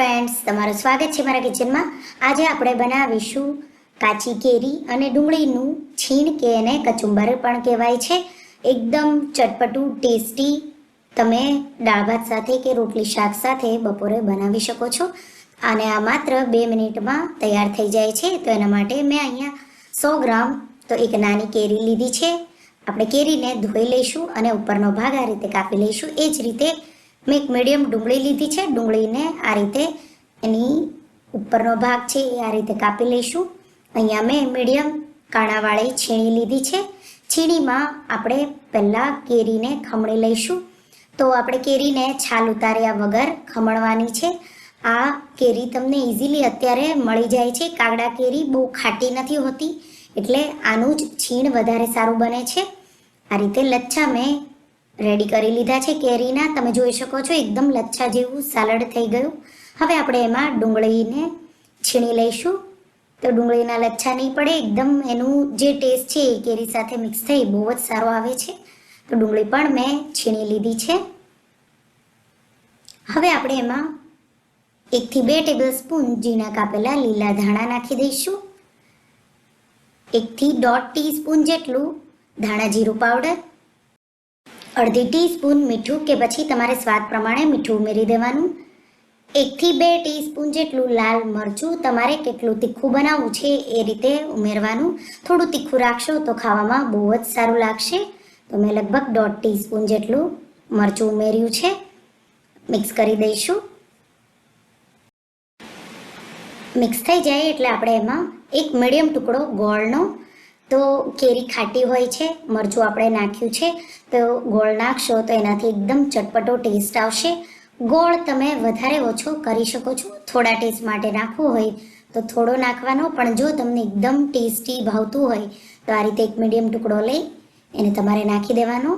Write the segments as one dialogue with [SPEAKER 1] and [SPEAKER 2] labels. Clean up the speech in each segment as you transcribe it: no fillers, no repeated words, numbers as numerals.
[SPEAKER 1] Friends, તમારું સ્વાગત છે મારા કિચનમાં. આજે આપણે બનાવીશું કાચી કેરી અને ડુંગળીનું છીણ કે એને કચુંબર પણ કહેવાય છે. એકદમ ચટપટું ટેસ્ટી તમે દાળ ભાત સાથે કે રોટલી શાક સાથે બપોરે બનાવી શકો છો અને આ માત્ર 2 મિનિટમાં તૈયાર થઈ જાય છે. તો એના માટે મેં અહીંયા 100 ગ્રામ તો એક નાની કેરી લીધી છે. આપણે કેરીને ધોઈ લઈશું અને ઉપરનો ભાગ આ રીતે કાપી લઈશું. એ જ રીતે મેં એક મીડિયમ ડુંગળી લીધી છે. ડુંગળીને આ રીતે એની ઉપરનો ભાગ છે એ આ રીતે કાપી લઈશું. અહીંયા મેં મીડિયમ કાણાવાળી છીણી લીધી છે. છીણીમાં આપણે પહેલાં કેરીને ખમણી લઈશું. તો આપણે કેરીને છાલ ઉતાર્યા વગર ખમણવાની છે. આ કેરી તમને ઇઝીલી અત્યારે મળી જાય છે. કાગડા કેરી બહુ ખાટી નથી હોતી, એટલે આનું જ છીણ વધારે સારું બને છે. આ રીતે લચ્છા મેં રેડી કરી લીધા છે કેરીના. તમે જોઈ શકો છો એકદમ લચ્છા જેવું સાલડ થઈ ગયું. હવે આપણે એમાં ડુંગળીને છીણી લઈશું. તો ડુંગળીના લચ્છા નહીં પડે, એકદમ એનું જે ટેસ્ટ છે એ કેરી સાથે મિક્સ થઈ બહુ જ સારો આવે છે. તો ડુંગળી પણ મેં છીણી લીધી છે. હવે આપણે એમાં 1 થી 2 ટેબલસ્પૂન ઝીણા કાપેલા લીલા ધાણા નાખી દઈશું. 1 થી 1.5 ટીસ્પૂન જેટલું ધાણા જીરું પાવડર, 1/2 ટીસ્પૂન મીઠું કે પછી તમારે સ્વાદ પ્રમાણે મીઠું ઉમેરી દેવાનું. 1 થી 2 ટીસ્પૂન જેટલું લાલ મરચું, તમારે કેટલું તીખું બનાવવું છે એ રીતે ઉમેરવાનું. થોડું તીખું રાખશો તો ખાવામાં બહુ જ સારું લાગશે. તો મેં લગભગ 1/2 ટીસ્પૂન જેટલું મરચું ઉમેર્યું છે. મિક્સ કરી દઈશું. મિક્સ થઈ જાય એટલે આપણે એમાં એક મીડિયમ ટુકડો ગોળનો, તો કેરી ખાટી હોય છે, મરચું આપણે નાખ્યું છે, તો ગોળ નાખશો તો એનાથી એકદમ ચટપટો ટેસ્ટ આવશે. ગોળ તમે વધારે ઓછો કરી શકો છો. થોડા ટેસ્ટ માટે નાખવું હોય તો થોડો નાખવાનો, પણ જો તમને એકદમ ટેસ્ટી ભાવતું હોય તો આ રીતે એક મીડિયમ ટુકડો લઈ એને તમારે નાખી દેવાનો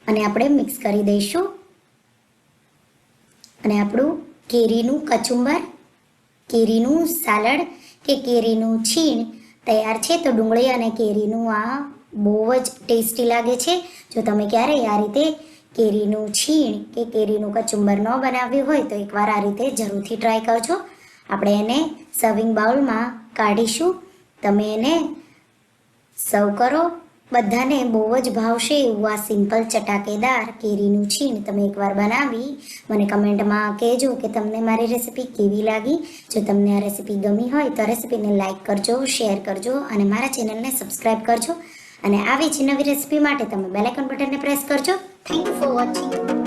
[SPEAKER 1] અને આપણે મિક્સ કરી દઈશું. અને આપણું કેરીનું કચુંબર, કેરીનું સાલડ કે કેરીનું છીણ તૈયાર છે. તો ડુંગળી અને કેરીનું આ બહુ જ ટેસ્ટી લાગે છે. જો તમે ક્યારેય આ રીતે કેરીનું છીણ કે કેરીનું કચુંબર ન બનાવ્યું હોય તો એકવાર આ રીતે જરૂરથી ટ્રાય કરજો. આપણે એને સર્વિંગ બાઉલમાં કાઢીશું. તમે એને સર્વ કરો. બધાને બહુ જ ભાવશે એવું આ સિમ્પલ ચટાકેદાર કેરીનું છીણ તમે એકવાર બનાવી મને કમેન્ટમાં કહેજો કે તમને મારી રેસિપી કેવી લાગી. જો તમને આ રેસિપી ગમી હોય તો રેસિપીને લાઇક કરજો, શેર કરજો અને મારા ચેનલને સબસ્ક્રાઈબ કરજો. અને આવી જ નવી રેસિપી માટે તમે બેલ આઇકન બટનને પ્રેસ કરજો. Thank you for watching.